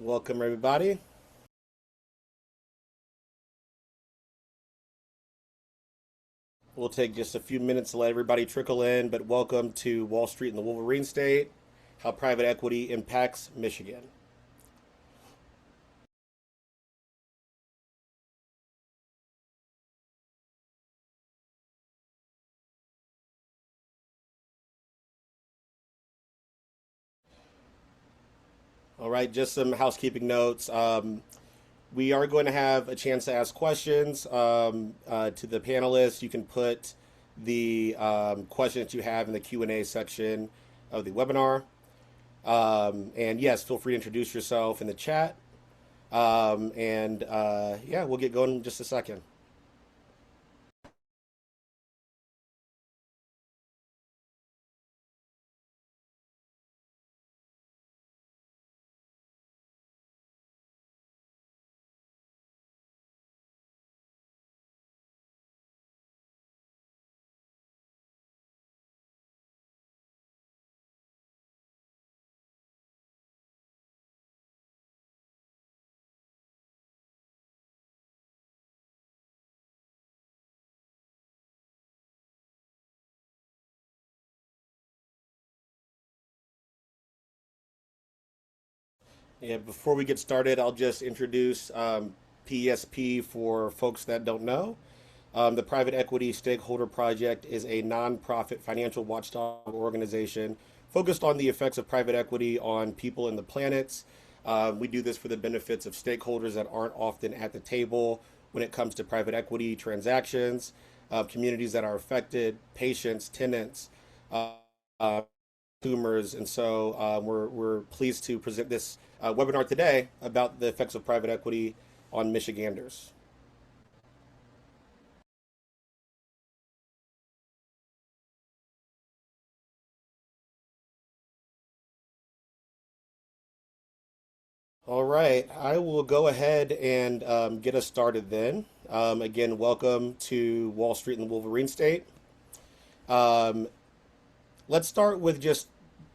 Welcome, everybody. We'll take just a few minutes to let everybody trickle in, but welcome to Wall Street and the Wolverine State, how private equity impacts Michigan. All right, just some housekeeping notes. We are going to have a chance to ask questions to the panelists. You can put the questions you have in the Q&A section of the webinar. And yes, feel free to introduce yourself in the chat. Yeah, we'll get going in just a second. Yeah, before we get started, I'll just introduce PESP for folks that don't know. The Private Equity Stakeholder Project is a nonprofit financial watchdog organization focused on the effects of private equity on people and the planets. We do this for the benefits of stakeholders that aren't often at the table when it comes to private equity transactions, communities that are affected, patients, tenants, uh, consumers. And so we're pleased to present this webinar today about the effects of private equity on Michiganders. All right, I will go ahead and get us started then. Again, welcome to Wall Street and the Wolverine State. Um, let's start with just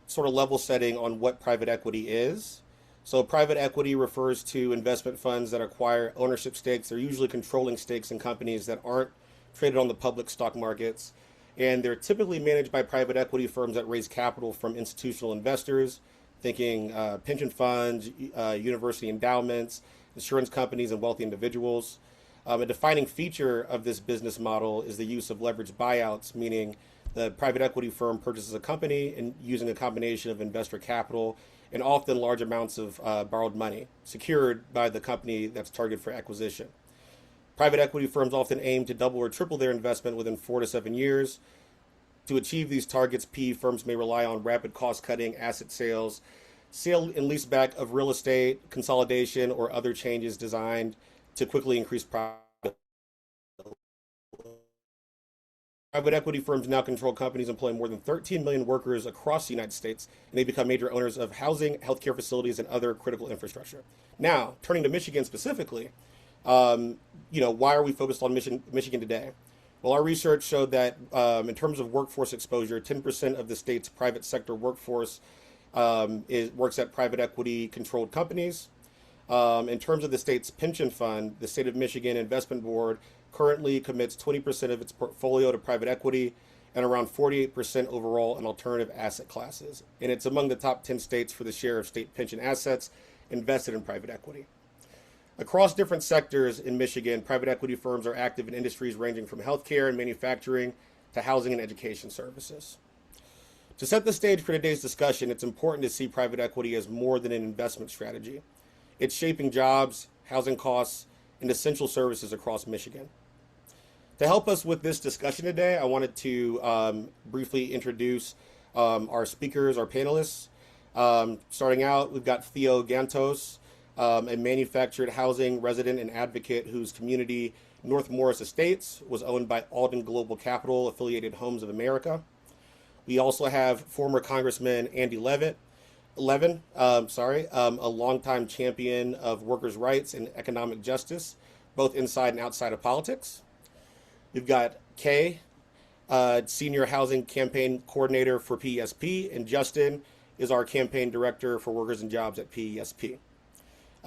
sort of level setting on what private equity is. So, private equity refers to investment funds that acquire ownership stakes. They're usually controlling stakes in companies that aren't traded on the public stock markets. And they're typically managed by private equity firms that raise capital from institutional investors, thinking pension funds, university endowments, insurance companies, and wealthy individuals. A defining feature of this business model is the use of leveraged buyouts, meaning the private equity firm purchases a company and using a combination of investor capital and often large amounts of borrowed money secured by the company that's targeted for acquisition. Private equity firms often aim to double or triple their investment within 4 to 7 years. To achieve these targets, PE firms may rely on rapid cost cutting, asset sales, sale and leaseback of real estate, consolidation, or other changes designed to quickly increase profit. Private equity firms now control companies employing more than 13 million workers across the United States, and they become major owners of housing, healthcare facilities, and other critical infrastructure. Now, turning to Michigan specifically, why are we focused on Michigan today? Well, our research showed that in terms of workforce exposure, 10% of the state's private sector workforce works at private equity controlled companies. In terms of the state's pension fund, the State of Michigan Investment Board currently commits 20% of its portfolio to private equity and around 48% overall in alternative asset classes. And it's among the top 10 states for the share of state pension assets invested in private equity. Across different sectors in Michigan, private equity firms are active in industries ranging from healthcare and manufacturing to housing and education services. To set the stage for today's discussion, it's important to see private equity as more than an investment strategy. It's shaping jobs, housing costs, and essential services across Michigan. To help us with this discussion today, I wanted to briefly introduce our speakers, our panelists. Starting out, we've got Theo Gantos, a manufactured housing resident and advocate whose community, North Morris Estates, was owned by Alden Global Capital affiliated Homes of America. We also have former Congressman Andy Levin, a longtime champion of workers' rights and economic justice, both inside and outside of politics. We've got Kay, Senior Housing Campaign Coordinator for PESP, and Justin is our Campaign Director for Workers and Jobs at PESP.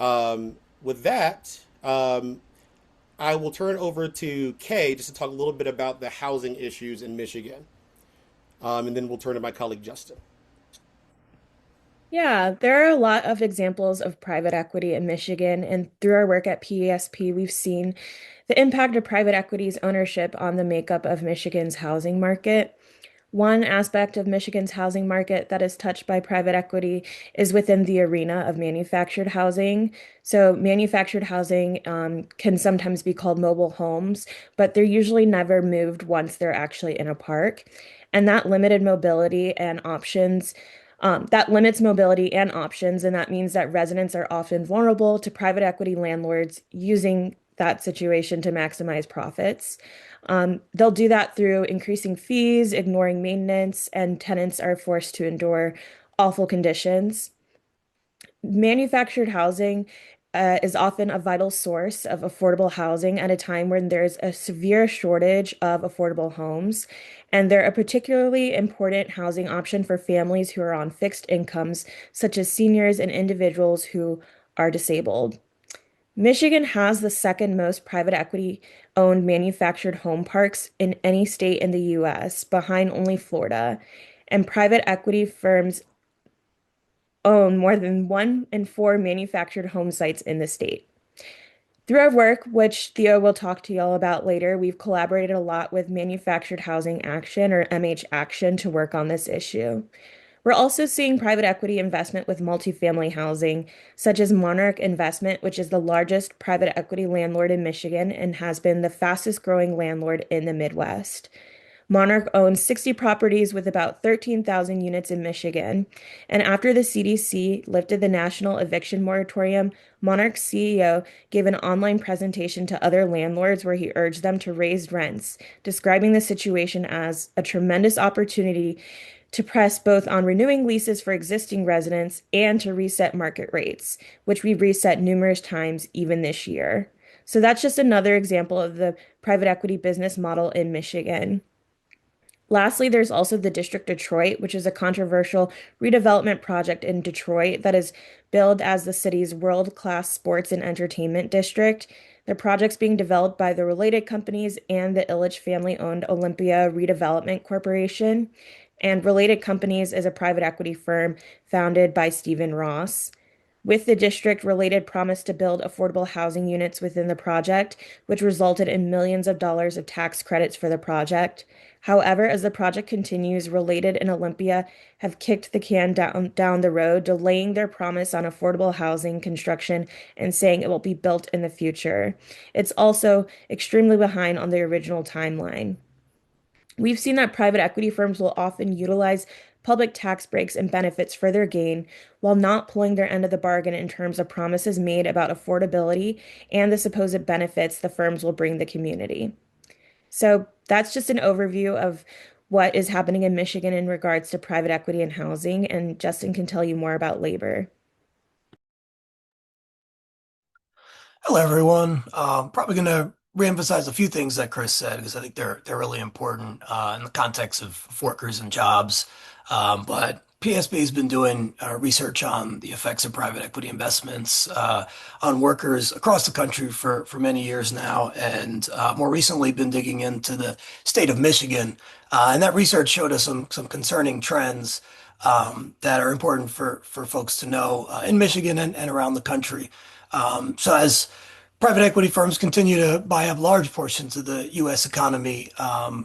With that, I will turn over to Kay just to talk a little bit about the housing issues in Michigan, and then we'll turn to my colleague Justin. Yeah, there are a lot of examples of private equity in Michigan, and through our work at PESP, we've seen the impact of private equity's ownership on the makeup of Michigan's housing market. One aspect of Michigan's housing market that is touched by private equity is within the arena of manufactured housing. So, manufactured housing can sometimes be called mobile homes, but they're usually never moved once they're actually in a park. And that limited mobility and options, that limits mobility and options. And that means that residents are often vulnerable to private equity landlords using that situation to maximize profits. They'll do that through increasing fees, ignoring maintenance, and tenants are forced to endure awful conditions. Manufactured housing is often a vital source of affordable housing at a time when there's a severe shortage of affordable homes. And they're a particularly important housing option for families who are on fixed incomes, such as seniors and individuals who are disabled. Michigan has the second most private equity owned manufactured home parks in any state in the US, behind only Florida. And private equity firms own more than 1 in 4 manufactured home sites in the state. Through our work, which Theo will talk to y'all about later, we've collaborated a lot with Manufactured Housing Action, or MH Action, to work on this issue. We're also seeing private equity investment with multifamily housing, such as Monarch Investment, which is the largest private equity landlord in Michigan and has been the fastest growing landlord in the Midwest. Monarch owns 60 properties with about 13,000 units in Michigan. And after the CDC lifted the national eviction moratorium, Monarch's CEO gave an online presentation to other landlords where he urged them to raise rents, describing the situation as a tremendous opportunity to press both on renewing leases for existing residents and to reset market rates, which we've reset numerous times even this year. So that's just another example of the private equity business model in Michigan. Lastly, there's also the District Detroit, which is a controversial redevelopment project in Detroit that is billed as the city's world-class sports and entertainment district. The project's being developed by the Related Companies and the Ilitch family-owned Olympia Redevelopment Corporation. And Related Companies is a private equity firm founded by Stephen Ross. With the district, Related promised to build affordable housing units within the project, which resulted in millions of dollars of tax credits for the project. However, as the project continues, Related and Olympia have kicked the can down the road, delaying their promise on affordable housing construction and saying it will be built in the future. It's also extremely behind on the original timeline. We've seen that private equity firms will often utilize public tax breaks and benefits for their gain while not pulling their end of the bargain in terms of promises made about affordability and the supposed benefits the firms will bring the community. So that's just an overview of what is happening in Michigan in regards to private equity and housing, and Justin can tell you more about labor. Hello, everyone. Probably going to reemphasize a few things that Chris said because I think they're really important in the context of workers and jobs. But PSB has been doing research on the effects of private equity investments on workers across the country for many years now, and more recently been digging into the state of Michigan. And that research showed us some concerning trends that are important for folks to know in Michigan and around the country. So as private equity firms continue to buy up large portions of the U.S. economy,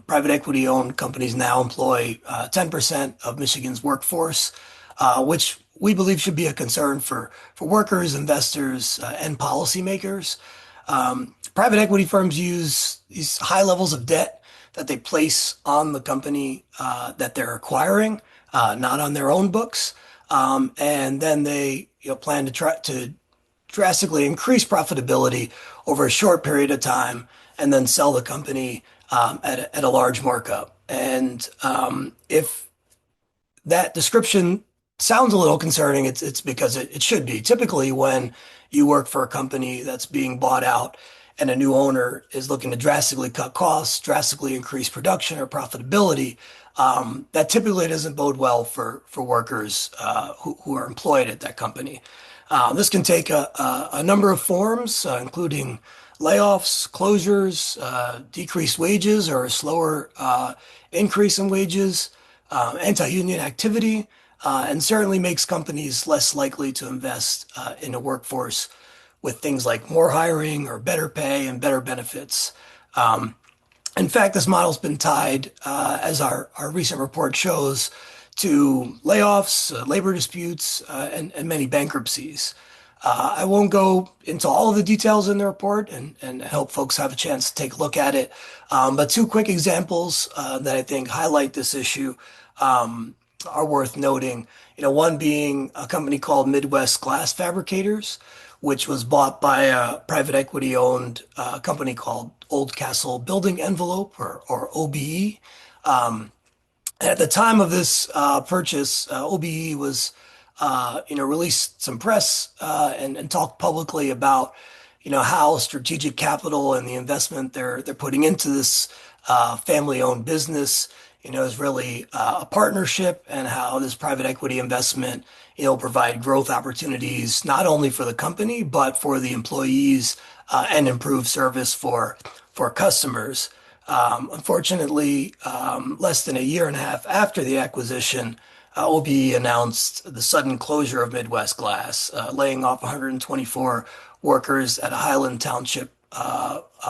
private equity owned companies now employ 10% of Michigan's workforce, which we believe should be a concern for workers, investors, and policymakers. Private equity firms use these high levels of debt that they place on the company that they're acquiring, not on their own books. And then they plan to try to drastically increase profitability over a short period of time and then sell the company at a large markup. And if that description sounds a little concerning, it's because it should be. Typically, when you work for a company that's being bought out and a new owner is looking to drastically cut costs, drastically increase production or profitability, that typically doesn't bode well for workers who are employed at that company. This can take a number of forms, including layoffs, closures, decreased wages or a slower increase in wages, anti-union activity, and certainly makes companies less likely to invest in a workforce with things like more hiring or better pay and better benefits. Um, in fact, this model's been tied, as our recent report shows, to layoffs, labor disputes, and many bankruptcies. I won't go into all of the details in the report and help folks have a chance to take a look at it. But two quick examples that I think highlight this issue are worth noting. One being a company called Midwest Glass Fabricators, which was bought by a private equity owned company called Old Castle Building Envelope or OBE. At the time of this purchase, OBE was, released some press and talked publicly about, how strategic capital and the investment they're putting into this family-owned business, is really a partnership, and how this private equity investment, provide growth opportunities not only for the company but for the employees and improve service for customers. Unfortunately, less than a year and a half after the acquisition, OBE announced the sudden closure of Midwest Glass, laying off 124 workers at a Highland Township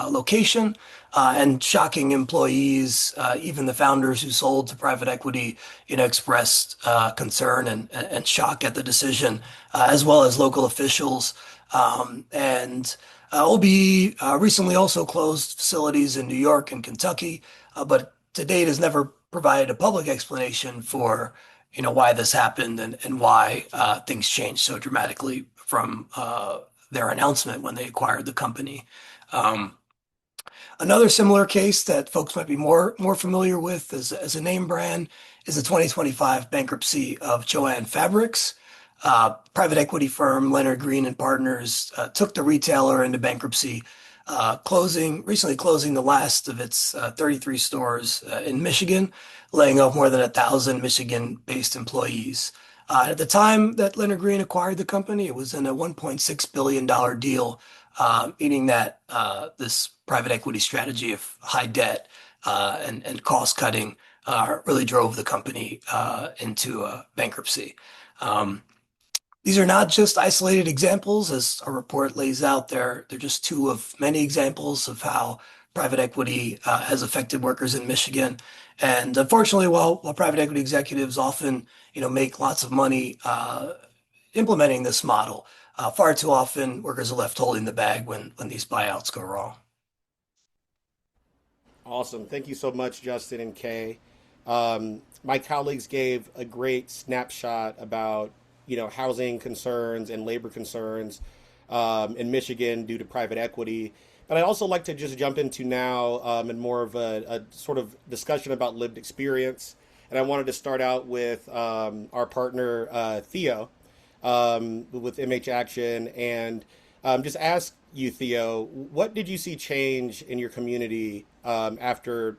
location, and shocking employees. Even the founders who sold to private equity, expressed concern and shock at the decision, as well as local officials. And OBE recently also closed facilities in New York and Kentucky, but to date has never provided a public explanation for, why this happened and why things changed so dramatically from their announcement when they acquired the company. Um, Another similar case that folks might be more familiar with as a name brand is the 2025 bankruptcy of Jo-Ann Fabrics. Private equity firm Leonard Green and Partners took the retailer into bankruptcy, recently closing the last of its 33 stores in Michigan, laying off more than 1,000 Michigan-based employees. At the time that Leonard Green acquired the company, it was in a $1.6 billion deal, meaning that this private equity strategy of high debt and cost cutting really drove the company into bankruptcy. Um, these are not just isolated examples, as our report lays out there. They're just two of many examples of how private equity has affected workers in Michigan. And unfortunately, while private equity executives often, make lots of money implementing this model, far too often workers are left holding the bag when these buyouts go wrong. Awesome. Thank you so much, Justin and Kay. My colleagues gave a great snapshot about housing concerns and labor concerns in Michigan due to private equity. But I'd also like to just jump into now in more of a sort of discussion about lived experience. And I wanted to start out with our partner Theo with MH Action and just ask you, Theo, what did you see change in your community after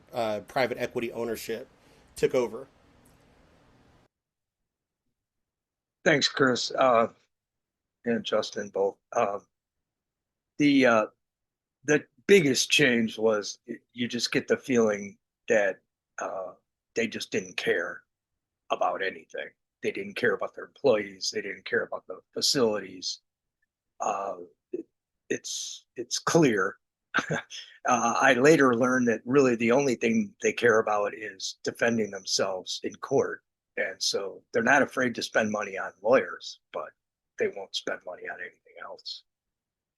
private equity ownership took over? Thanks, Chris, and Justin both. The uh, the biggest change was you just get the feeling that uh, they just didn't care about anything. They didn't care about their employees. They didn't care about the facilities. Uh, it's clear. I later learned that really the only thing they care about is defending themselves in court, and so they're not afraid to spend money on lawyers, but they won't spend money on anything else.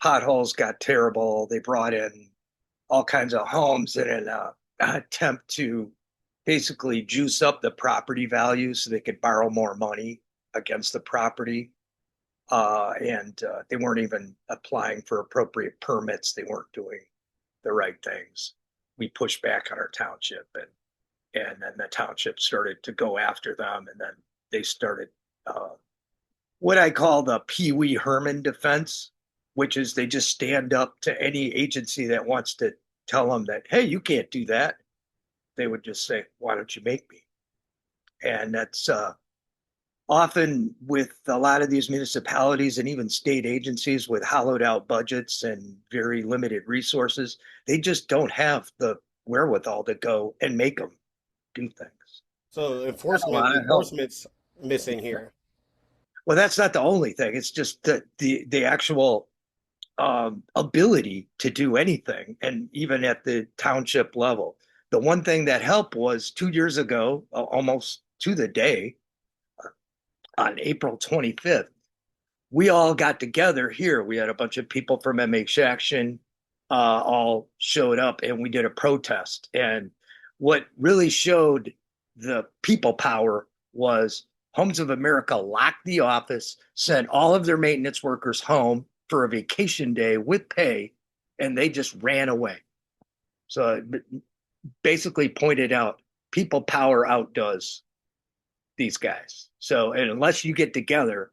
Potholes got terrible. They brought in all kinds of homes in an attempt to basically juice up the property value so they could borrow more money against the property. And they weren't even applying for appropriate permits. They weren't doing the right things. We pushed back on our township, and then the township started to go after them, and then they started uh, what I call the Pee Wee Herman defense, which is they just stand up to any agency that wants to tell them that, hey, you can't do that. They would just say, why don't you make me? And that's often with a lot of these municipalities and even state agencies with hollowed out budgets and very limited resources, they just don't have the wherewithal to go and make them do things. So A lot of help. enforcement's missing here. Well, that's not the only thing. It's just the actual ability to do anything, and even at the township level. The one thing that helped was 2 years ago, almost to the day, on April 25th, we all got together here. We had a bunch of people from MH Action all showed up and we did a protest. And what really showed the people power was Homes of America locked the office, sent all of their maintenance workers home for a vacation day with pay, and they just ran away. So it basically pointed out people power outdoes these guys. So, and unless you get together,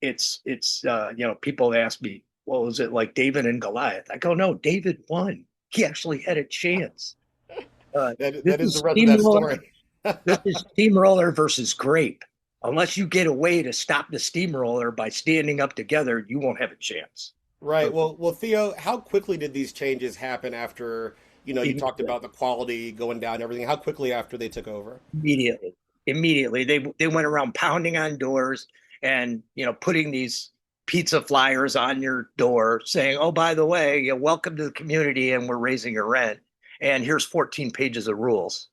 people ask me, well, was it like David and Goliath? I go, no, David won. He actually had a chance. This That is the is rest of that steamroller. story. This is steamroller versus grape. Unless you get a way to stop the steamroller by standing up together, you won't have a chance. Right. So Well, Theo, how quickly did these changes happen after, you talked immediately, about the quality going down and everything. How quickly after they took over? immediately, they went around pounding on doors and putting these pizza flyers on your door saying, "Oh, by the way, welcome to the community, and we're raising your rent. And here's 14 pages of rules."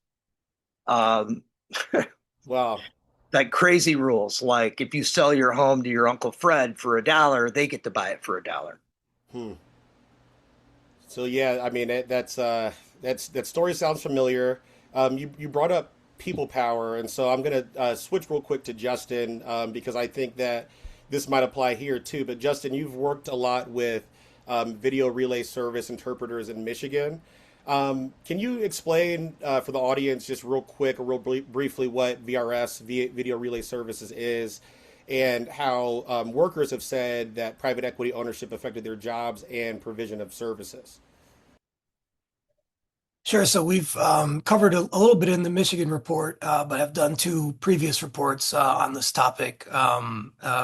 Um, Wow. like crazy rules, like if you sell your home to your Uncle Fred for $1, they get to buy it for $1. Hmm. So yeah, I mean that story sounds familiar. You brought up people power, and so I'm gonna switch real quick to Justin because I think that this might apply here too. But Justin, you've worked a lot with video relay service interpreters in Michigan. Can you explain for the audience just real quick or briefly what VRS, Video Relay Services, is, and how workers have said that private equity ownership affected their jobs and provision of services? Sure. So we've covered a little bit in the Michigan report, but have done two previous reports on this topic,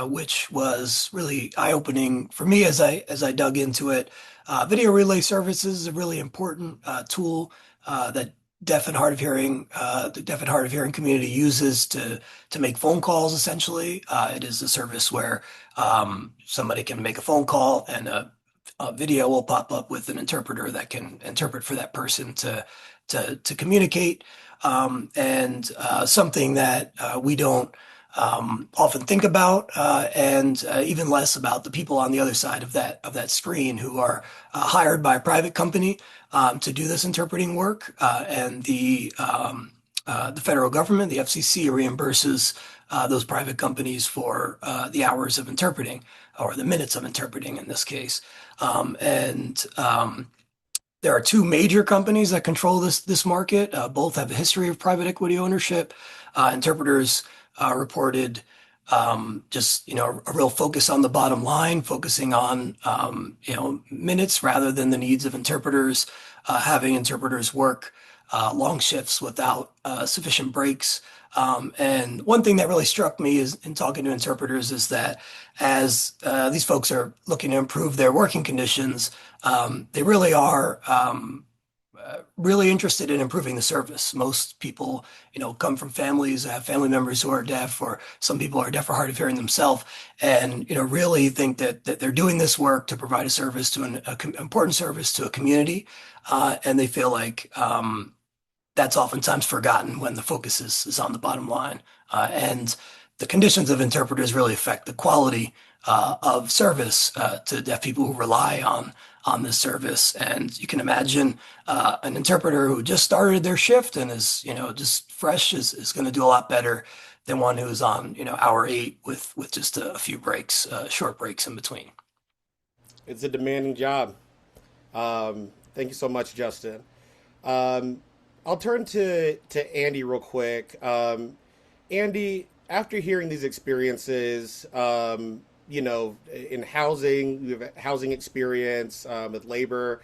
which was really eye-opening for me as I dug into it. Video relay services is a really important tool that the deaf and hard of hearing community uses to make phone calls. Essentially, it is a service where somebody can make a phone call and a video will pop up with an interpreter that can interpret for that person to communicate. And something that we don't often think about, and even less about the people on the other side of that screen who are hired by a private company to do this interpreting work, and the federal government, the FCC, reimburses those private companies for the hours of interpreting or the minutes of interpreting in this case. And There are two major companies that control this market. Both have a history of private equity ownership. Interpreters reported just a real focus on the bottom line, focusing on minutes rather than the needs of interpreters, having interpreters work long shifts without sufficient breaks. And one thing that really struck me is in talking to interpreters is that as these folks are looking to improve their working conditions, they really are really interested in improving the service. Most people, come from families, have family members who are deaf, or some people are deaf or hard of hearing themselves, and really think that they're doing this work to provide a service to important service to a community, and they feel like that's oftentimes forgotten when the focus is on the bottom line. And the conditions of interpreters really affect the quality of service to deaf people who rely on this service. And you can imagine an interpreter who just started their shift and is, just fresh is going to do a lot better than one who's on, hour 8 with just a few breaks, short breaks in between. It's a demanding job. Thank you so much, Justin. Um, I'll turn to Andy real quick. Andy, after hearing these experiences, in housing, you have housing experience with labor.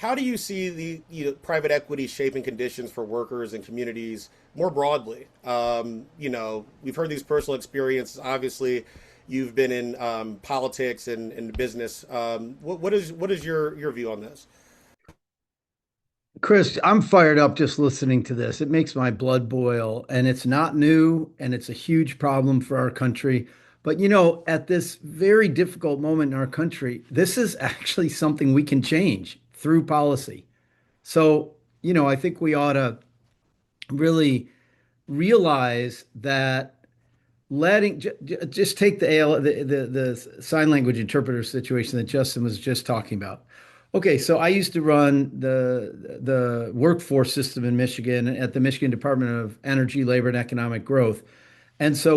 how do you see the private equity shaping conditions for workers and communities more broadly? We've heard these personal experiences. Obviously, you've been in politics and business. What is your view on this? Chris, I'm fired up just listening to this. It makes my blood boil, and it's not new, and it's a huge problem for our country. But at this very difficult moment in our country, this is actually something we can change through policy. So, I think we ought to really realize that just take the AL the sign language interpreter situation that Justin was just talking about. Okay, so I used to run the workforce system in Michigan at the Michigan Department of Energy, Labor, and Economic Growth. And so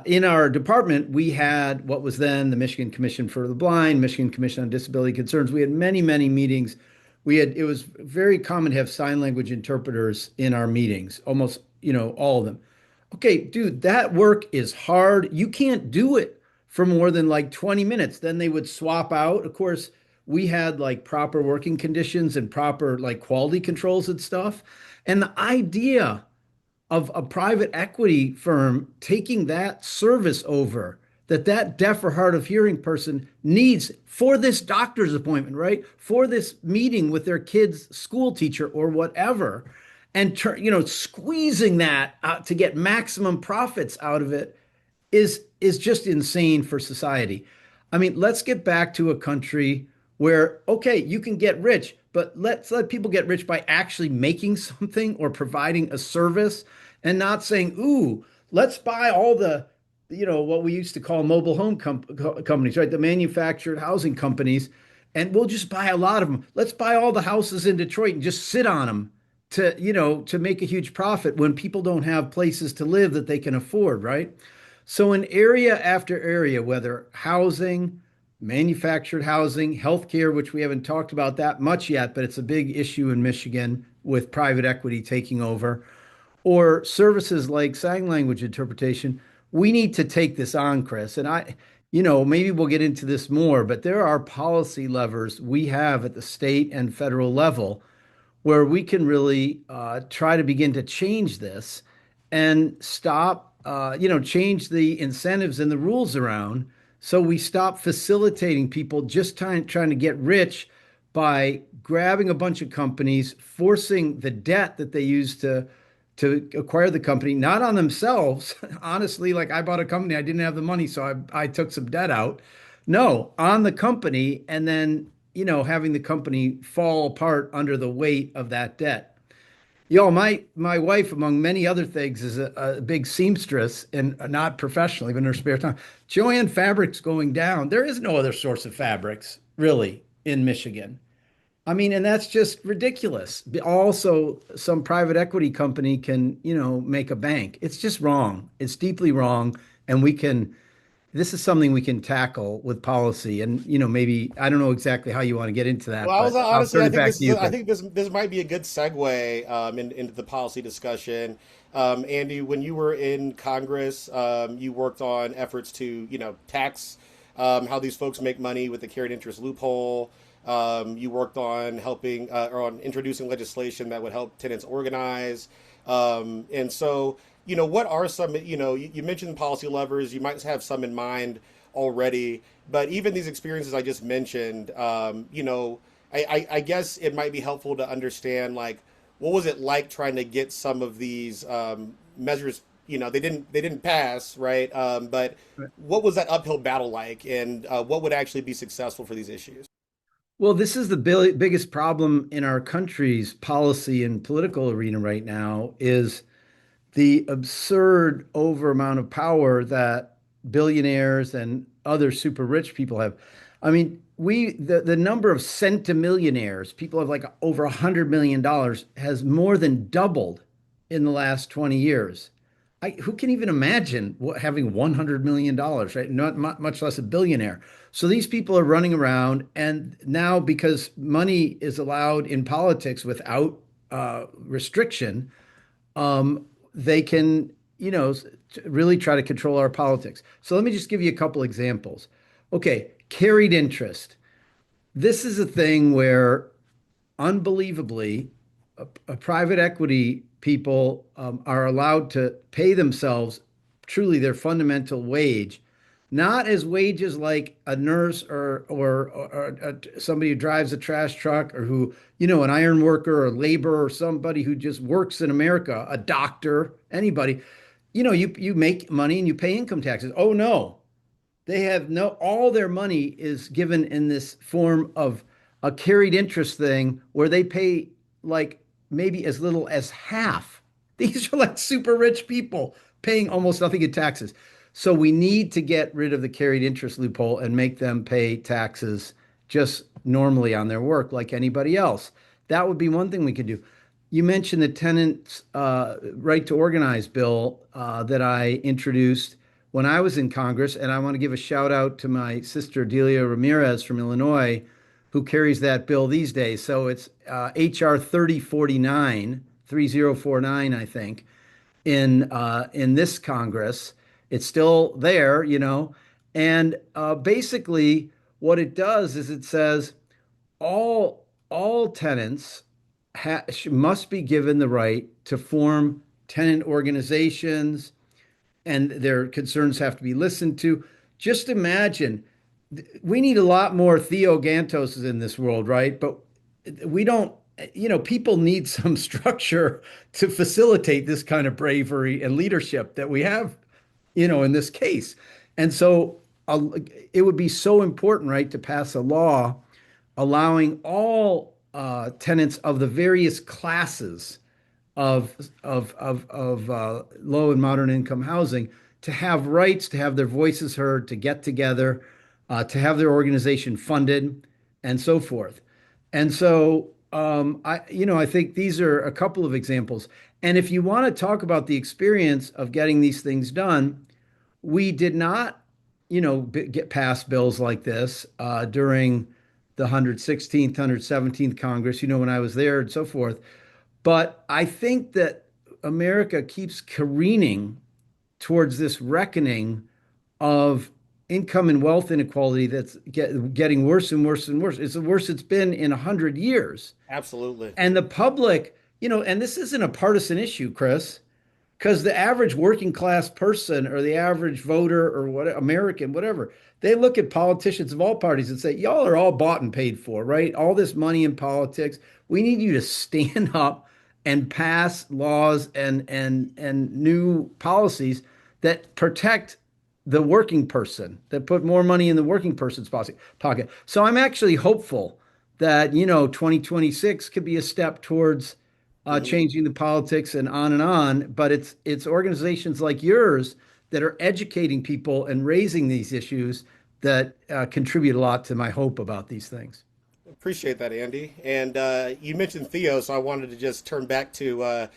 in our department, we had what was then the Michigan Commission for the Blind, Michigan Commission on Disability Concerns. We had many, many meetings. It was very common to have sign language interpreters in our meetings, almost, all of them. Okay, dude, that work is hard. You can't do it for more than like 20 minutes. Then they would swap out. Of course, we had like proper working conditions and proper like quality controls and stuff. And the idea of a private equity firm taking that service over that deaf or hard of hearing person needs for this doctor's appointment, right? For this meeting with their kid's school teacher or whatever, and squeezing that out to get maximum profits out of it is just insane for society. I mean, let's get back to a country where, okay, you can get rich, but let's let people get rich by actually making something or providing a service and not saying, ooh, let's buy all the, what we used to call mobile home companies, right? The manufactured housing companies, and we'll just buy a lot of them. Let's buy all the houses in Detroit and just sit on them to make a huge profit when people don't have places to live that they can afford, right? So in area after area, whether housing, manufactured housing, healthcare, which we haven't talked about that much yet, but it's a big issue in Michigan with private equity taking over, or services like sign language interpretation, we need to take this on, Chris. And maybe we'll get into this more, but there are policy levers we have at the state and federal level where we can really try to begin to change this and stop, change the incentives and the rules around so we stop facilitating people just trying to get rich by grabbing a bunch of companies, forcing the debt that they use to acquire the company, not on themselves. Honestly, like I bought a company, I didn't have the money, so I took some debt out. No, on the company, and then having the company fall apart under the weight of that debt. My wife, among many other things, is a big seamstress, and not professionally, but in her spare time. Joanne Fabric's going down. There is no other source of fabrics, really, in Michigan. I mean, and that's just ridiculous. Also, some private equity company can, make a bank. It's just wrong. It's deeply wrong. And this is something we can tackle with policy. And, maybe, I don't know exactly how you want to get into that, Well, I was but I'll honestly, turn I it think back this to is, you, I Chris. think this might be a good segue into the policy discussion. Andy, when you were in Congress, you worked on efforts to, tax how these folks make money with the carried interest loophole. You worked on helping or on introducing legislation that would help tenants organize. And so, what are some, you mentioned policy levers, you might have some in mind already, but even these experiences I just mentioned, I guess it might be helpful to understand, like, what was it like trying to get some of these measures? They didn't pass, right? But what was that uphill battle like, and what would actually be successful for these issues? Well, this is the biggest problem in our country's policy and political arena right now is the absurd over amount of power that billionaires and other super rich people have. I mean, the number of centimillionaires, people have like over $100 million, has more than doubled in the last 20 years. Who can even imagine having $100 million, right? Not much less a billionaire. So these people are running around, and now because money is allowed in politics without restriction, they can, really try to control our politics. So let me just give you a couple examples. Okay, carried interest. This is a thing where unbelievably, private equity people are allowed to pay themselves truly their fundamental wage, not as wages like a nurse or somebody who drives a trash truck or who, an iron worker or labor or somebody who just works in America, a doctor, anybody. You make money and you pay income taxes. Oh no, they have no, all their money is given in this form of a carried interest thing where they pay like maybe as little as half. These are like super rich people paying almost nothing in taxes. So we need to get rid of the carried interest loophole and make them pay taxes just normally on their work like anybody else. That would be one thing we could do. You mentioned the tenants' right to organize bill that I introduced when I was in Congress, and I want to give a shout out to my sister Delia Ramirez from Illinois, who carries that bill these days. So it's HR 3049, 3049, I think, in this Congress. It's still there, and basically what it does is it says all tenants must be given the right to form tenant organizations and their concerns have to be listened to. Just imagine, we need a lot more Theo Gantoses in this world, right? But we don't, people need some structure to facilitate this kind of bravery and leadership that we have, in this case. And so it would be so important, right, to pass a law allowing all tenants of the various classes of low and moderate income housing to have rights, to have their voices heard, to get together, to have their organization funded, and so forth. And so I think these are a couple of examples. And if you want to talk about the experience of getting these things done, we did not, get past bills like this during the 116th, 117th Congress, when I was there and so forth. But I think that America keeps careening towards this reckoning of income and wealth inequality that's getting worse and worse and worse. It's the worst it's been in 100 years. Absolutely. And the public, and this isn't a partisan issue, Chris, because the average working class person or the average voter or what American, whatever, they look at politicians of all parties and say, y'all are all bought and paid for, right? All this money in politics. We need you to stand up and pass laws and new policies that protect the working person, that put more money in the working person's pocket. So I'm actually hopeful that, 2026 could be a step towards Mhm. changing the politics and on. But it's organizations like yours that are educating people and raising these issues that contribute a lot to my hope about these things. Appreciate that, Andy. And you mentioned Theo, so I wanted to just turn back to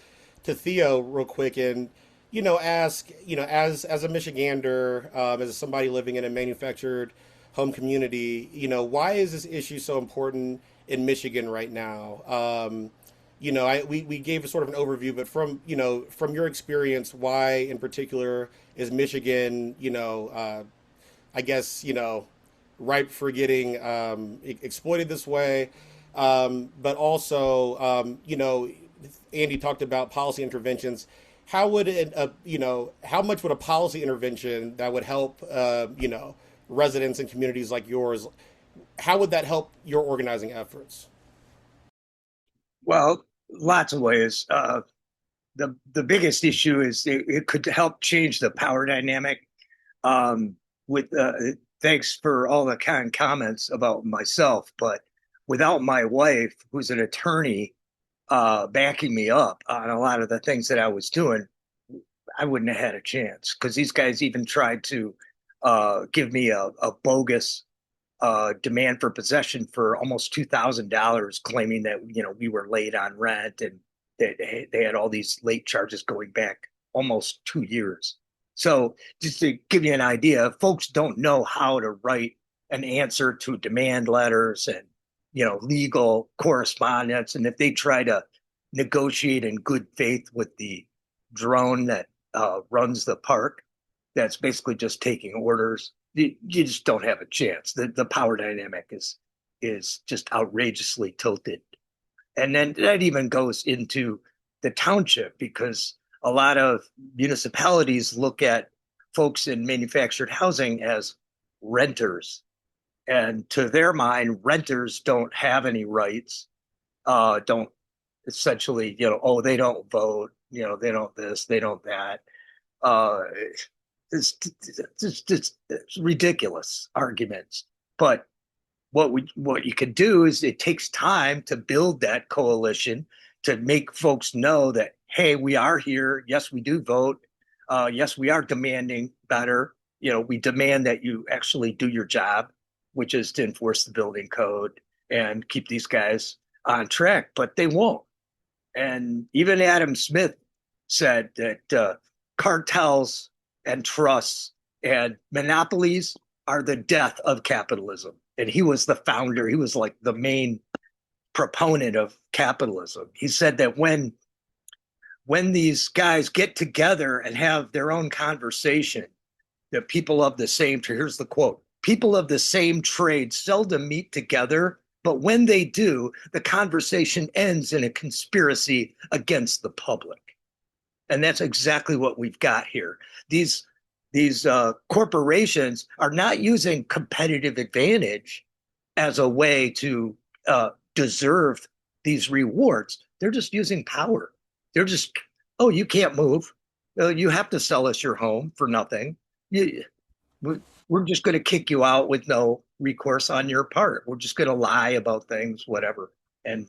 Theo real quick and ask as a Michigander, as somebody living in a manufactured home community, why is this issue so important in Michigan right now? We gave a sort of an overview, but from your experience, why in particular is Michigan, I guess, ripe for getting exploited this way. But also, Andy talked about policy interventions. How would how much would a policy intervention that would help, residents and communities like yours, how would that help your organizing efforts? Well, lots of ways. The biggest issue is it could help change the power dynamic. With Thanks for all the kind comments about myself, but without my wife, who's an attorney, backing me up on a lot of the things that I was doing, I wouldn't have had a chance. Because these guys even tried to give me a bogus demand for possession for almost $2,000, claiming that we were late on rent and they had all these late charges going back almost 2 years. So just to give you an idea, folks don't know how to write an answer to demand letters and legal correspondence, and if they try to negotiate in good faith with the drone that runs the park, that's basically just taking orders. You just don't have a chance. The power dynamic is just outrageously tilted. And then that even goes into the township because a lot of municipalities look at folks in manufactured housing as renters. And to their mind, renters don't have any rights, don't essentially, oh, they don't vote, they don't this, they don't that. Uh, it's ridiculous arguments. But what you can do is it takes time to build that coalition to make folks know that hey, we are here. Yes, we do vote. Yes, we are demanding better. We demand that you actually do your job, which is to enforce the building code and keep these guys on track. But they won't. And even Adam Smith said that cartels and trusts and monopolies are the death of capitalism. And he was the founder, he was like the main proponent of capitalism. He said that when these guys get together and have their own conversation, the people of the same, here's the quote, people of the same trade seldom meet together, but when they do, the conversation ends in a conspiracy against the public. And that's exactly what we've got here. These corporations are not using competitive advantage as a way to deserve these rewards. They're just using power. They're just, oh, you can't move. You have to sell us your home for nothing. We're just going to kick you out with no recourse on your part. We're just going to lie about things, whatever, and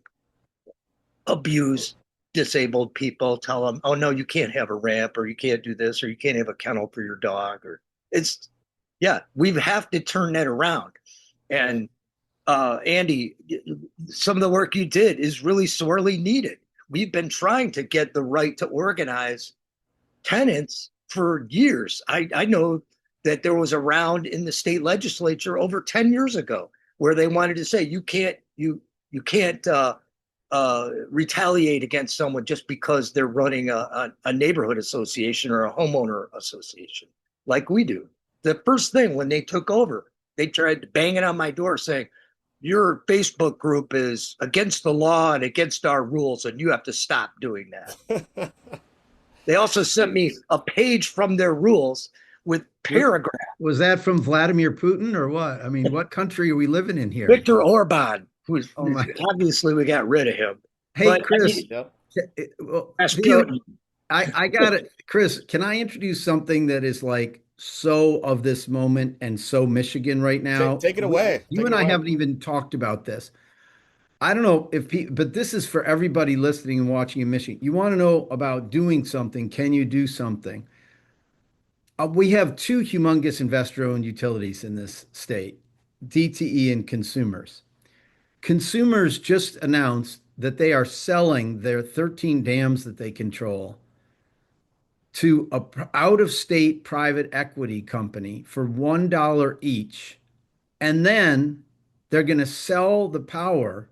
abuse disabled people, tell them, oh no, you can't have a ramp, or you can't do this, or you can't have a kennel for your dog, or it's, yeah, we have to turn that around. And Andy, some of the work you did is really sorely needed. We've been trying to get the right to organize tenants for years. I know that there was a round in the state legislature over 10 years ago where they wanted to say you can't retaliate against someone just because they're running a neighborhood association or a homeowner association like we do. The first thing when they took over, they tried banging on my door saying, your Facebook group is against the law and against our rules, and you have to stop doing that. They also sent me a page from their rules with paragraphs. Was that from Vladimir Putin or what? I mean, what country are we living in here? Viktor Orban, who's obviously we got rid of him. Hey, but, Chris, Yep. I got it. Chris, can I introduce something that is like so of this moment and so Michigan right now? Take it away. You and I haven't even talked about this. I don't know but this is for everybody listening and watching in Michigan. You want to know about doing something? Can you do something? We have two humongous investor-owned utilities in this state, DTE and Consumers. Consumers just announced that they are selling their 13 dams that they control to a out-of-state private equity company for $1 each. And then they're going to sell the power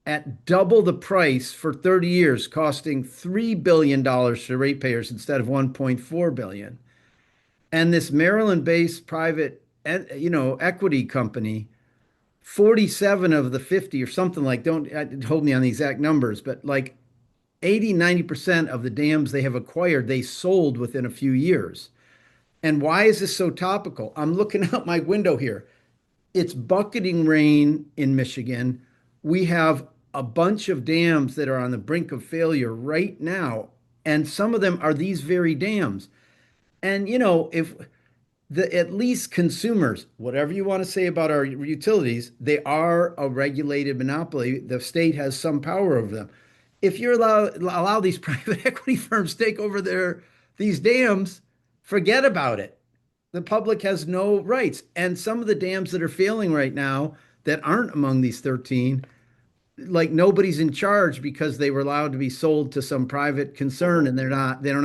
at double the price for 30 years, costing $3 billion to ratepayers instead of $1.4 billion. And this Maryland-based private, equity company, 47 of the 50 or something like, don't hold me on the exact numbers, but like 80-90% of the dams they have acquired, they sold within a few years. And why is this so topical? I'm looking out my window here. It's bucketing rain in Michigan. We have a bunch of dams that are on the brink of failure right now. And some of them are these very dams. And, if at least Consumers, whatever you want to say about our utilities, they are a regulated monopoly. The state has some power over them. If you allow these private equity firms to take over these dams, forget about it. The public has no rights. And some of the dams that are failing right now that aren't among these 13, like nobody's in charge because they were allowed to be sold to some private concern and they don't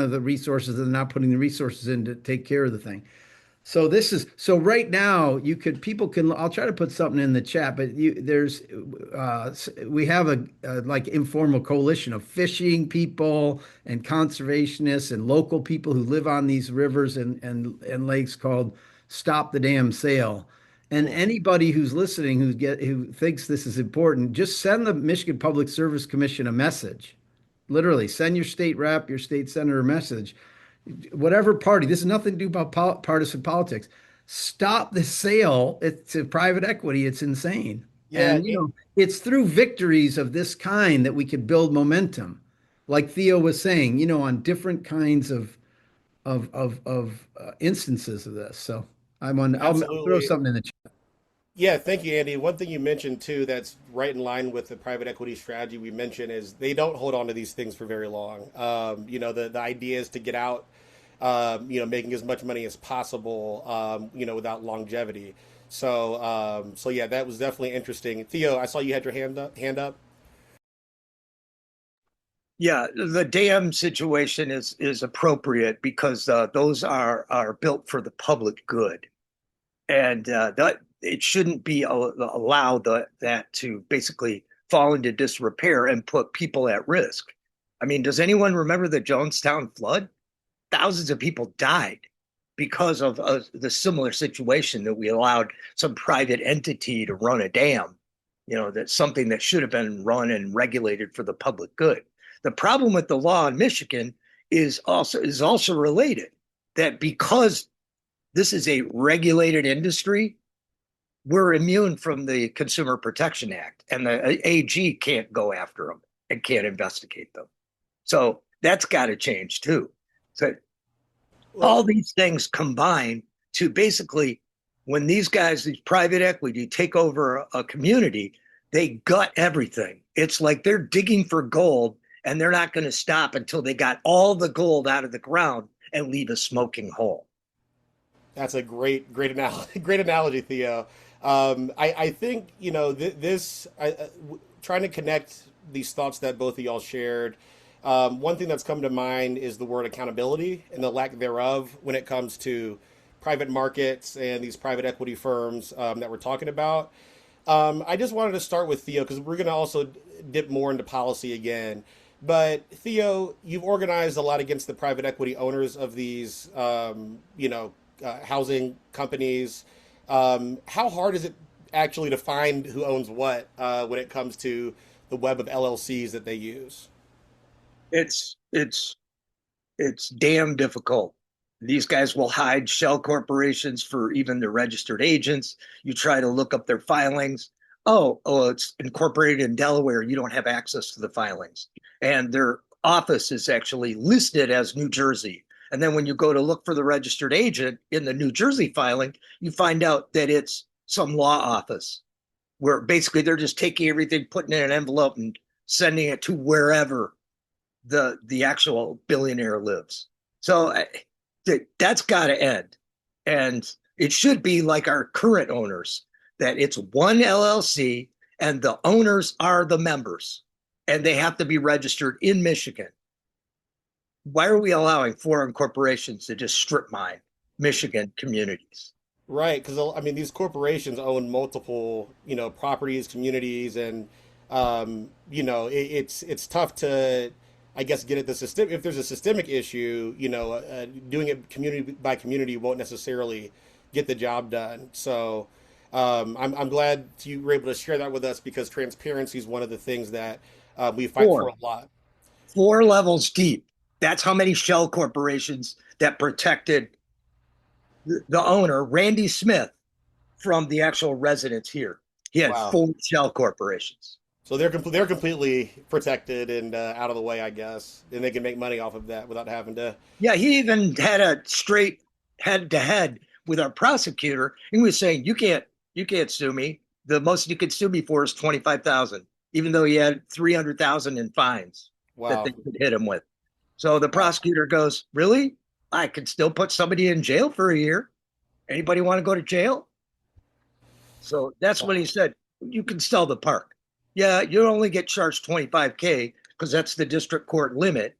have the resources, they're not putting the resources in to take care of the thing. So right now people can, I'll try to put something in the chat, but we have a like informal coalition of fishing people and conservationists and local people who live on these rivers and lakes called Stop the Dam Sale. And Hmm. anybody who's listening who thinks this is important, just send the Michigan Public Service Commission a message. Literally, send your state rep, your state senator a message. Whatever party, this has nothing to do about partisan politics. Stop the sale to private equity. It's insane. Yeah, And, it's through victories of this kind that we could build momentum. Like Theo was saying, on different kinds of instances of this. So I'll throw absolutely. something in the chat. Yeah, thank you, Andy. One thing you mentioned too that's right in line with the private equity strategy we mentioned is they don't hold on to these things for very long. The idea is to get out, making as much money as possible, without longevity. So yeah, that was definitely interesting. Theo, I saw you had your hand up. Hand up. Yeah, the dam situation is appropriate because those are built for the public good, and that it shouldn't be allowed that to basically fall into disrepair and put people at risk. I mean, does anyone remember the Jonestown flood? Thousands of people died because of the similar situation that we allowed some private entity to run a dam. That's something that should have been run and regulated for the public good. The problem with the law in Michigan is also related that because this is a regulated industry, we're immune from the Consumer Protection Act, and the AG can't go after them and can't investigate them. So that's got to change too. So Well, all these things combine to basically, when these guys, these private equity, take over a community, they gut everything. It's like they're digging for gold, and they're not going to stop until they got all the gold out of the ground and leave a smoking hole. that's a great analogy. Great analogy, Theo. I think trying to connect these thoughts that both of y'all shared. One thing that's come to mind is the word accountability and the lack thereof when it comes to private markets and these private equity firms that we're talking about. I just wanted to start with Theo because we're going to also dip more into policy again. But Theo, you've organized a lot against the private equity owners of these, housing companies. How hard is it actually to find who owns what when it comes to the web of LLCs that they use? It's damn difficult. These guys will hide shell corporations for even their registered agents. You try to look up their filings. Oh, it's incorporated in Delaware. You don't have access to the filings. And their office is actually listed as New Jersey. And then when you go to look for the registered agent in the New Jersey filing, you find out that it's some law office where basically they're just taking everything, putting it in an envelope and sending it to wherever the actual billionaire lives. So that's got to end, and it should be like our current owners that it's one LLC and the owners are the members, and they have to be registered in Michigan. Why are we allowing foreign corporations to just strip mine Michigan communities? Right, because I mean, these corporations own multiple, properties, communities, and it's tough to, I guess, get at the system. If there's a systemic issue, doing it community by community won't necessarily get the job done. So I'm glad you were able to share that with us because transparency is one of the things that we fight for Four, a lot. 4 levels deep. That's how many shell corporations that protected the owner, Randy Smith, from the actual residents here. He had Wow. 4 shell corporations. So they're completely protected and out of the way, I guess, and they can make money off of that without having to. Yeah, he even had a straight head to head with our prosecutor. He was saying, you can't sue me. The most you could sue me for is 25,000, even though he had 300,000 in fines that they Wow. could hit him with. So the Wow. prosecutor goes, really? I could still put somebody in jail for a year. Anybody want to go to jail? So that's when he said, you can sell the park. Yeah, you only get charged 25K because that's the district court limit,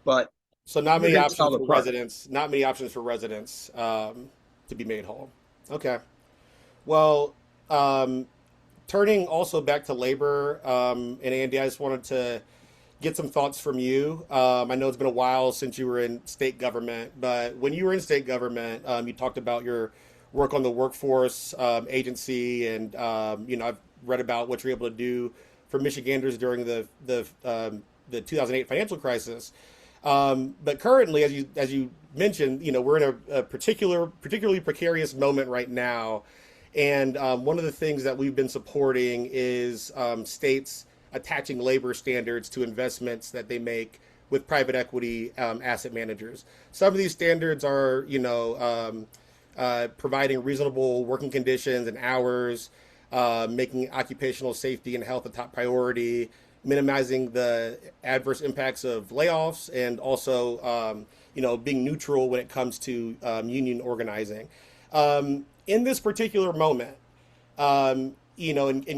but So not you're many going to options sell the for park. residents. Not many options for residents to be made whole. Okay. Well, um, turning also back to labor, and Andy, I just wanted to get some thoughts from you. I know it's been a while since you were in state government, but when you were in state government, you talked about your work on the workforce agency, and I've read about what you're able to do for Michiganders during the 2008 financial crisis. But currently, as you mentioned, we're in a particularly precarious moment right now, and one of the things that we've been supporting is states attaching labor standards to investments that they make with private equity asset managers. Some of these standards are, providing reasonable working conditions and hours, making occupational safety and health a top priority, minimizing the adverse impacts of layoffs, and also, being neutral when it comes to union organizing. In this particular moment, and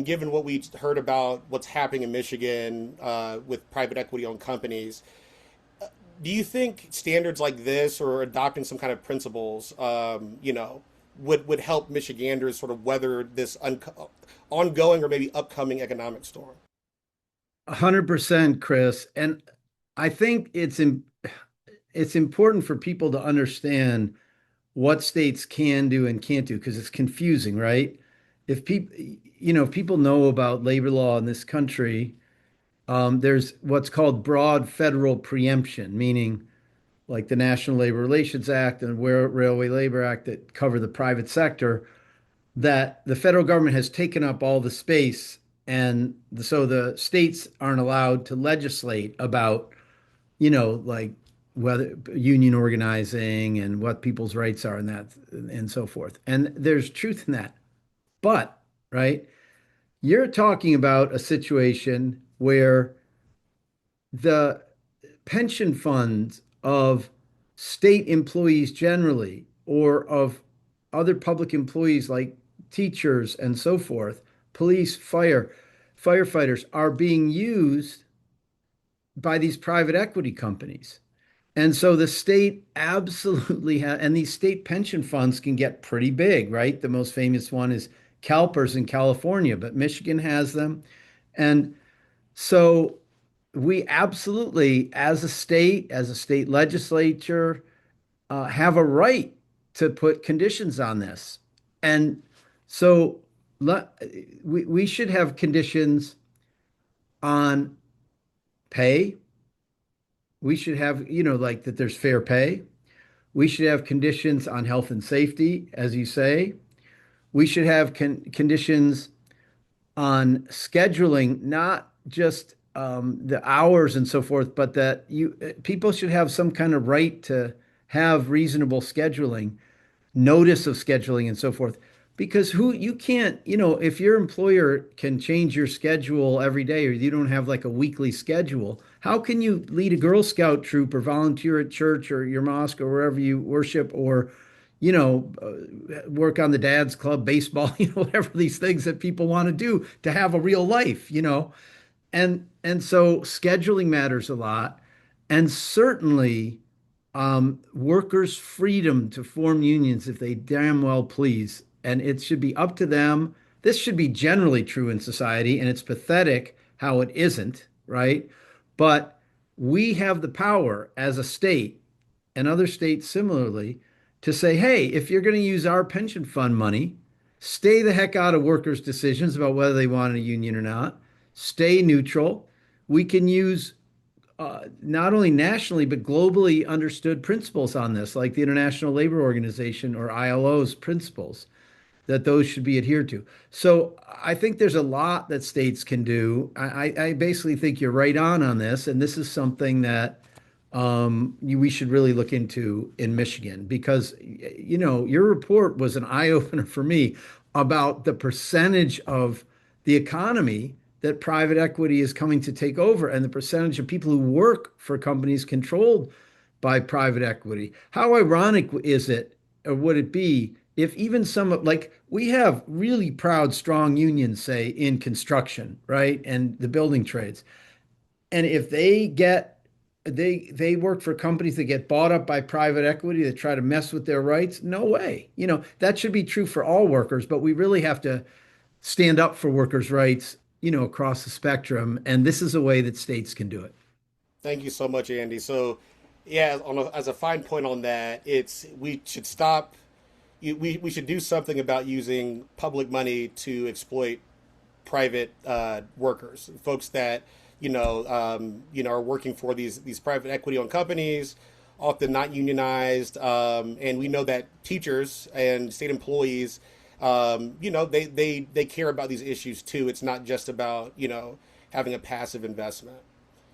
given what we heard about what's happening in Michigan with private equity owned companies, do you think standards like this or adopting some kind of principles, would help Michiganders sort of weather this ongoing or maybe upcoming economic storm? 100%, Chris. And I think it's important for people to understand what states can do and can't do because it's confusing, right? If people know about labor law in this country, there's what's called broad federal preemption, meaning like the National Labor Relations Act and Railway Labor Act that cover the private sector, that the federal government has taken up all the space. And so the states aren't allowed to legislate about, like whether union organizing and what people's rights are and that and so forth. And there's truth in that. But, right, you're talking about a situation where the pension funds of state employees generally, or of other public employees like teachers and so forth, police, fire, firefighters, are being used by these private equity companies. And so the state absolutely has, and these state pension funds can get pretty big, right? The most famous one is CalPERS in California, but Michigan has them. And so we absolutely, as a state legislature, have a right to put conditions on this. And so we should have conditions on pay. We should have, like that there's fair pay. We should have conditions on health and safety, as you say. We should have conditions on scheduling, not just the hours and so forth, but that people should have some kind of right to have reasonable scheduling, notice of scheduling and so forth. Because you can't, if your employer can change your schedule every day or you don't have like a weekly schedule, how can you lead a Girl Scout troop or volunteer at church or your mosque or wherever you worship, or, work on the dad's club, baseball, whatever these things that people want to do to have a real life, and so scheduling matters a lot, and certainly workers' freedom to form unions if they damn well please, and it should be up to them. This should be generally true in society, and it's pathetic how it isn't, right? But we have the power as a state and other states similarly to say, hey, if you're going to use our pension fund money, stay the heck out of workers' decisions about whether they want a union or not. Stay neutral. We can use not only nationally, but globally understood principles on this, like the International Labor Organization or ILO's principles, that those should be adhered to. So I think there's a lot that states can do. I basically think you're right on this, and this is something that we should really look into in Michigan because, your report was an eye opener for me about the percentage of the economy that private equity is coming to take over and the percentage of people who work for companies controlled by private equity. How ironic is it, or would it be, if even like we have really proud, strong unions, say in construction, right? And the building trades. And if they work for companies that get bought up by private equity that try to mess with their rights, no way. That should be true for all workers, but we really have to stand up for workers' rights, across the spectrum. And this is a way that states can do it. Thank you so much, Andy. So, yeah, as a fine point on that, we should stop we should do something about using public money to exploit private workers, folks that are working for these private equity owned companies, often not unionized, and we know that teachers and state employees, they care about these issues too. It's not just about having a passive investment.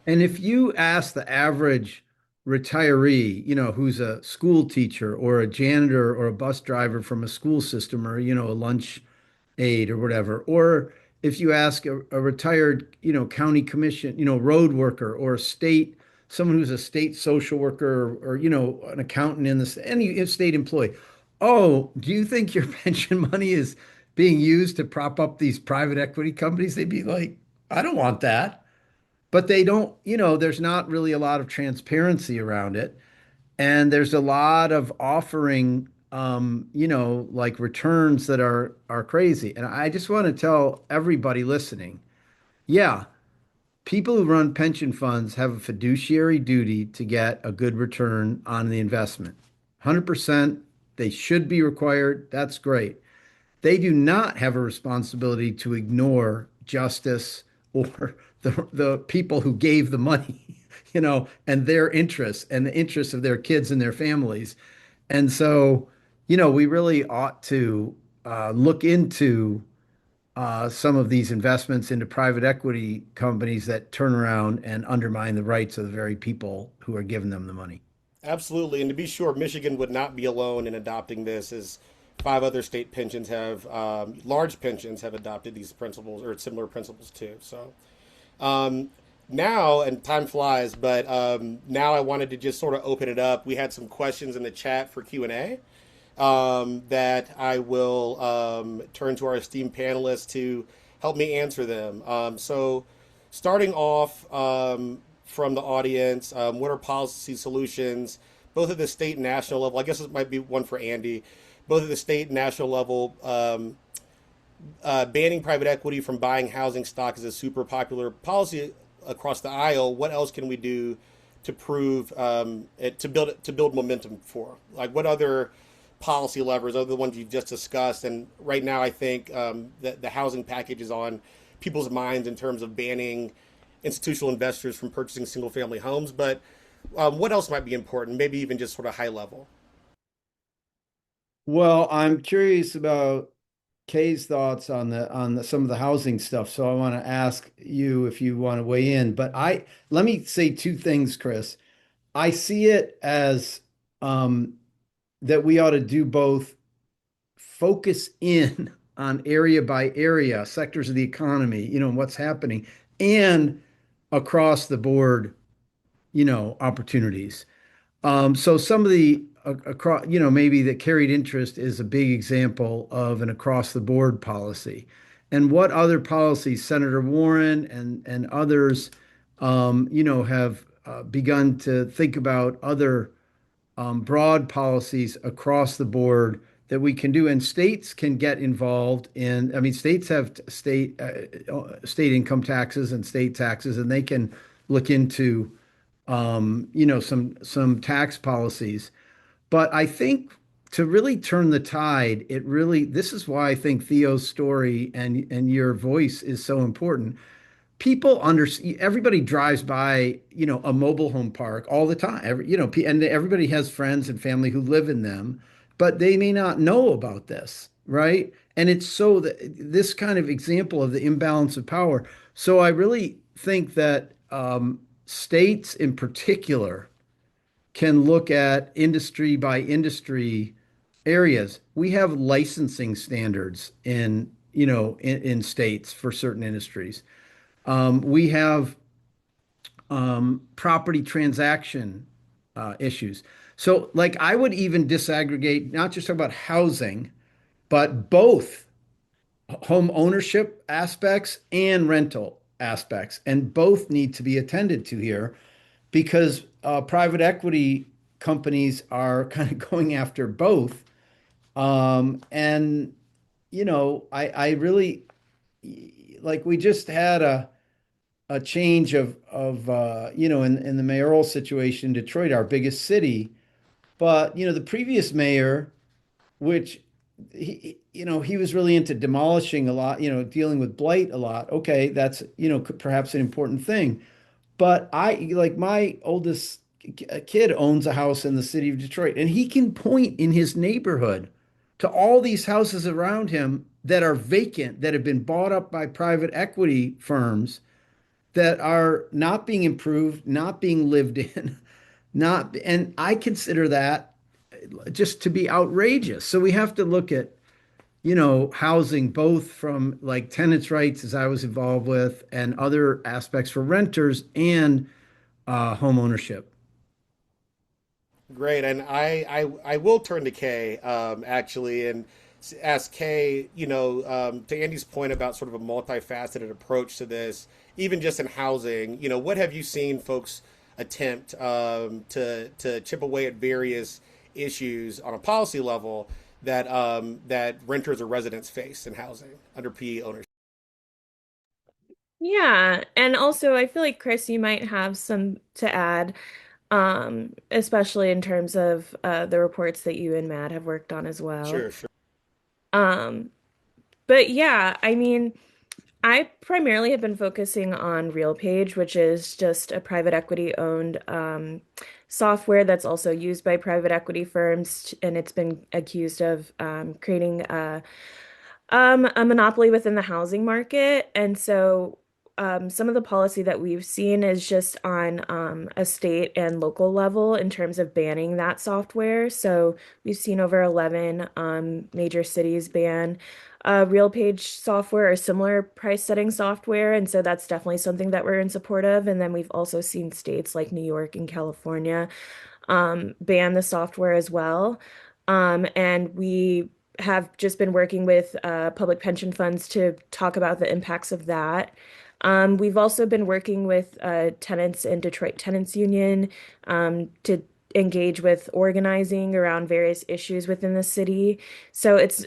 And if you ask the average retiree, who's a school teacher or a janitor or a bus driver from a school system or, a lunch aide or whatever, or if you ask a retired, county commission, road worker or a state, someone who's a state social worker or, an accountant in this, any state employee, oh, do you think your pension money is being used to prop up these private equity companies? They'd be like, I don't want that. But they don't, there's not really a lot of transparency around it. And there's a lot of offering, like returns that are crazy. And I just want to tell everybody listening, yeah, people who run pension funds have a fiduciary duty to get a good return on the investment. 100%, they should be required. That's great. They do not have a responsibility to ignore justice or the people who gave the money, and their interests and the interests of their kids and their families. And so, we really ought to look into some of these investments into private equity companies that turn around and undermine the rights of the very people who are giving them the money. Absolutely, and to be sure, Michigan would not be alone in adopting this, as five other state pensions have, large pensions have adopted these principles or similar principles too. So um, now, and time flies, but now I wanted to just sort of open it up. We had some questions in the chat for Q&A that I will turn to our esteemed panelists to help me answer them. So starting off from the audience, what are policy solutions, both at the state and national level? I guess it might be one for Andy. Both at the state and national level, banning private equity from buying housing stock is a super popular policy across the aisle. What else can we do to prove to build momentum for? Like, what other policy levers, other the ones you've just discussed? And right now, I think that the housing package is on people's minds in terms of banning institutional investors from purchasing single family homes. But what else might be important? Maybe even just sort of high level. Well, I'm curious about Kay's thoughts on the some of the housing stuff. So I want to ask you if you want to weigh in. But let me say two things, Chris. I see it as um, that we ought to do both focus in on area by area, sectors of the economy, what's happening, and across the board, opportunities. So some of the across, maybe the carried interest is a big example of an across the board policy. And what other policies Senator Warren and others, have begun to think about other broad policies across the board that we can do, and states can get involved in. I mean, states have state income taxes and state taxes, and they can look into some tax policies. But I think to really turn the tide, this is why I think Theo's story and your voice is so important. People under Everybody drives by, a mobile home park all the time. And everybody has friends and family who live in them, but they may not know about this, right? And it's so that this kind of example of the imbalance of power. So I really think that states in particular can look at industry by industry areas. We have licensing standards in states for certain industries. We have property transaction issues. So, like, I would even disaggregate, not just talk about housing, but both home ownership aspects and rental aspects, and both need to be attended to here because private equity companies are kind of going after both. And I really like we just had a change of in the mayoral situation in Detroit, our biggest city. But the previous mayor which he was really into demolishing a lot, dealing with blight a lot. Okay, that's, perhaps an important thing. But like my oldest kid owns a house in the city of Detroit, and he can point in his neighborhood to all these houses around him that are vacant, that have been bought up by private equity firms that are not being improved, not being lived in, not, and I consider that just to be outrageous. So we have to look at, housing both from like tenants' rights, as I was involved with, and other aspects for renters and home ownership. Great, and I will turn to Kay actually and ask Kay, to Andy's point about sort of a multifaceted approach to this, even just in housing. What have you seen folks attempt to chip away at various issues on a policy level that renters or residents face in housing under PE ownership? Yeah, and also I feel like Chris, you might have some to add, especially in terms of the reports that you and Matt have worked on as well. Sure, sure. Um, but yeah, I mean, I primarily have been focusing on RealPage, which is just a private equity owned software that's also used by private equity firms, and it's been accused of creating a monopoly within the housing market. And so some of the policy that we've seen is just on a state and local level in terms of banning that software. So we've seen over 11 major cities ban RealPage software or similar price setting software. And so that's definitely something that we're in support of. And then we've also seen states like New York and California ban the software as well. And we have just been working with public pension funds to talk about the impacts of that. We've also been working with tenants in Detroit Tenants Union to engage with organizing around various issues within the city. So it's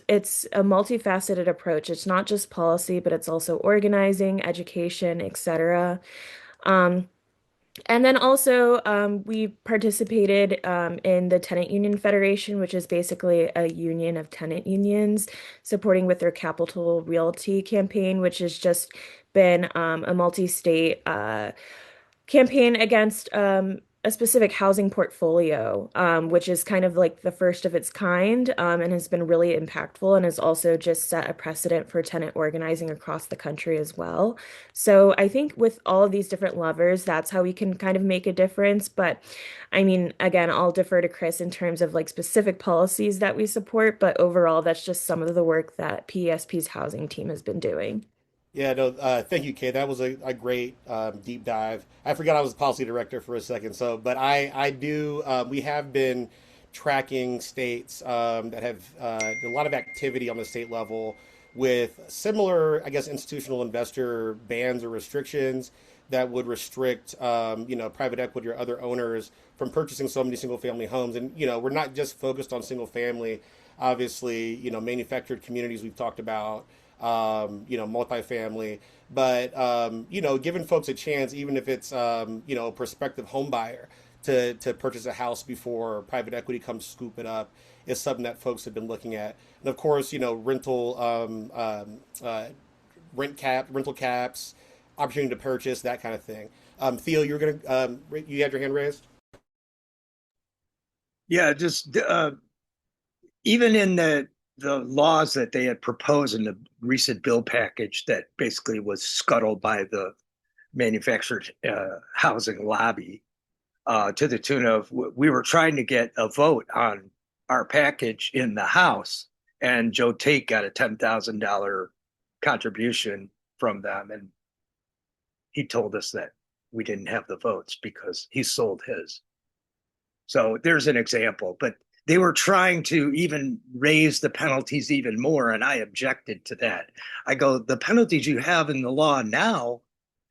a multifaceted approach. It's not just policy, but it's also organizing, education, etc. Um, and then also, we participated in the Tenant Union Federation, which is basically a union of tenant unions supporting with their Capital Realty campaign, which has just been a multi-state campaign against a specific housing portfolio, which is kind of like the first of its kind, and has been really impactful and has also just set a precedent for tenant organizing across the country as well. So I think with all of these different levers, that's how we can kind of make a difference. But I mean, again, I'll defer to Chris in terms of like specific policies that we support, but overall, that's just some of the work that PESP's housing team has been doing. Yeah, no, thank you, Kay. That was a great deep dive. I forgot I was policy director for a second. So, but I do, we have been tracking states that have a lot of activity on the state level with similar, I guess, institutional investor bans or restrictions that would restrict, private equity or other owners from purchasing so many single family homes. And, we're not just focused on single family. Obviously, manufactured communities we've talked about, multifamily. But giving folks a chance, even if it's a prospective home buyer to purchase a house before private equity comes scoop it up, is something that folks have been looking at. And of course, rental caps, opportunity to purchase, that kind of thing. Theo, you had your hand raised. Yeah, just even in the laws that they had proposed in the recent bill package that basically was scuttled by the manufactured housing lobby, to the tune of we were trying to get a vote on our package in the House, and Joe Tate got a $10,000 contribution from them, and he told us that we didn't have the votes because he sold his. So there's an example, but they were trying to even raise the penalties even more, and I objected to that. I go, the penalties you have in the law now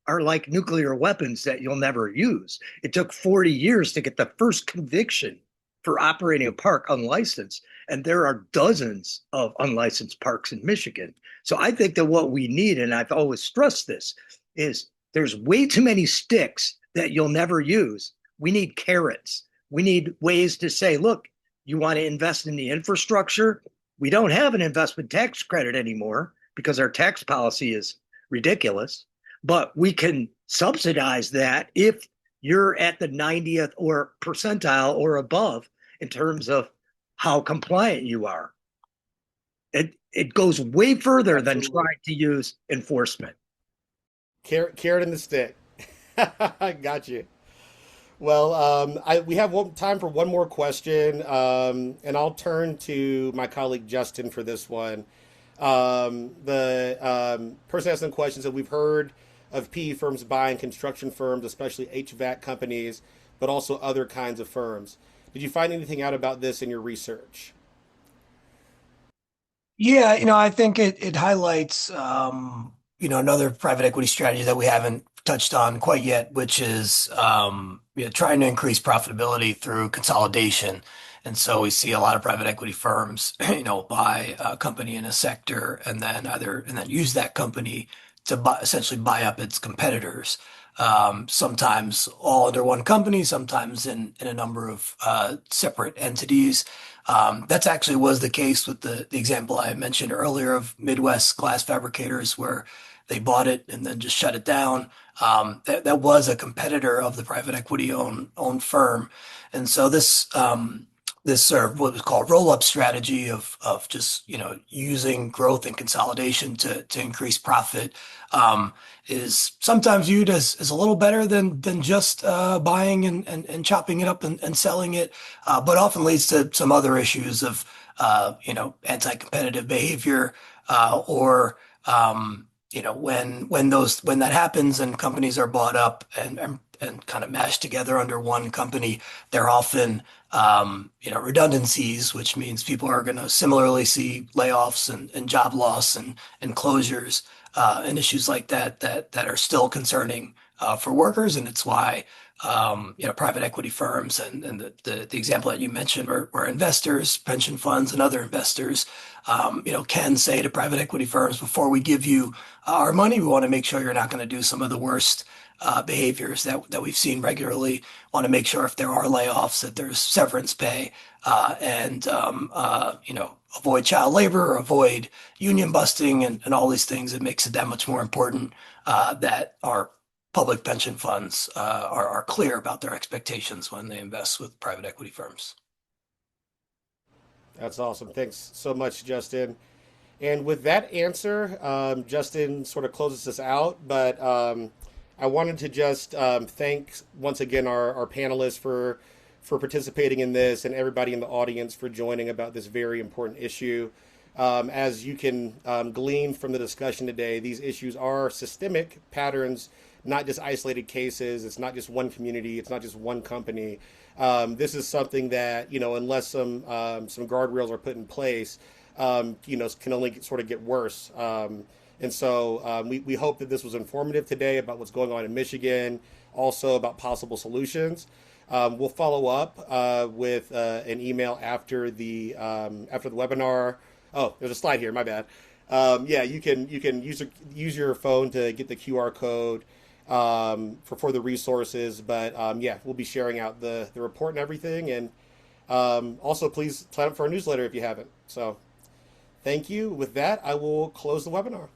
are like nuclear weapons that you'll never use. It took 40 years to get the first conviction for operating a park unlicensed, and there are dozens of unlicensed parks in Michigan. So I think that what we need, and I've always stressed this, is there's way too many sticks that you'll never use. We need carrots. We need ways to say, look, you want to invest in the infrastructure. We don't have an investment tax credit anymore because our tax policy is ridiculous, but we can subsidize that if you're at the 90th or percentile or above in terms of how compliant you are. It goes way further than Absolutely. trying to use enforcement. Carrot and the stick. I got you. Well, we have time for one more question, and I'll turn to my colleague Justin for this one. The person asking the question said, we've heard of PE firms buying construction firms, especially HVAC companies, but also other kinds of firms. Did you find anything out about this in your research? Yeah, I think it highlights another private equity strategy that we haven't touched on quite yet, which is trying to increase profitability through consolidation. And so we see a lot of private equity firms, buy a company in a sector and then use that company to essentially buy up its competitors. Sometimes all under one company, sometimes in a number of separate entities. That's actually was the case with the example I mentioned earlier of Midwest Glass Fabricators, where they bought it and then just shut it down. That was a competitor of the private equity owned firm, and so this sort of what was called roll-up strategy of just using growth and consolidation to increase profit is sometimes viewed as a little better than just buying and chopping it up and selling it, but often leads to some other issues of anti-competitive behavior or when that happens and companies are bought up and kind of mashed together under one company, they're often redundancies, which means people are going to similarly see layoffs and job loss and closures and issues like that are still concerning for workers. And it's why private equity firms and the example that you mentioned where investors, pension funds, and other investors can say to private equity firms, before we give you our money, we want to make sure you're not going to do some of the worst behaviors that we've seen regularly. Want to make sure if there are layoffs that there's severance pay and avoid child labor, avoid union busting, and all these things. It makes it that much more important that our public pension funds are clear about their expectations when they invest with private equity firms. That's awesome. Thanks so much, Justin. And with that answer, Justin sort of closes us out, but I wanted to just thank once again our panelists for participating in this and everybody in the audience for joining about this very important issue. As you can glean from the discussion today, these issues are systemic patterns, not just isolated cases. It's not just one community. It's not just one company. This is something that, unless some guardrails are put in place, can only sort of get worse. And so we hope that this was informative today about what's going on in Michigan, also about possible solutions. We'll follow up with an email after the webinar. Oh, there's a slide here. My bad. Yeah, you can use your phone to get the QR code for further resources. But yeah, we'll be sharing out the report and everything. And also, please sign up for our newsletter if you haven't. So thank you. With that, I will close the webinar.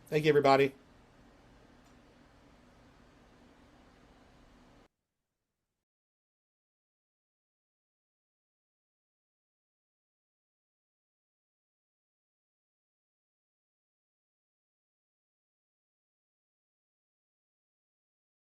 Thank you, everybody.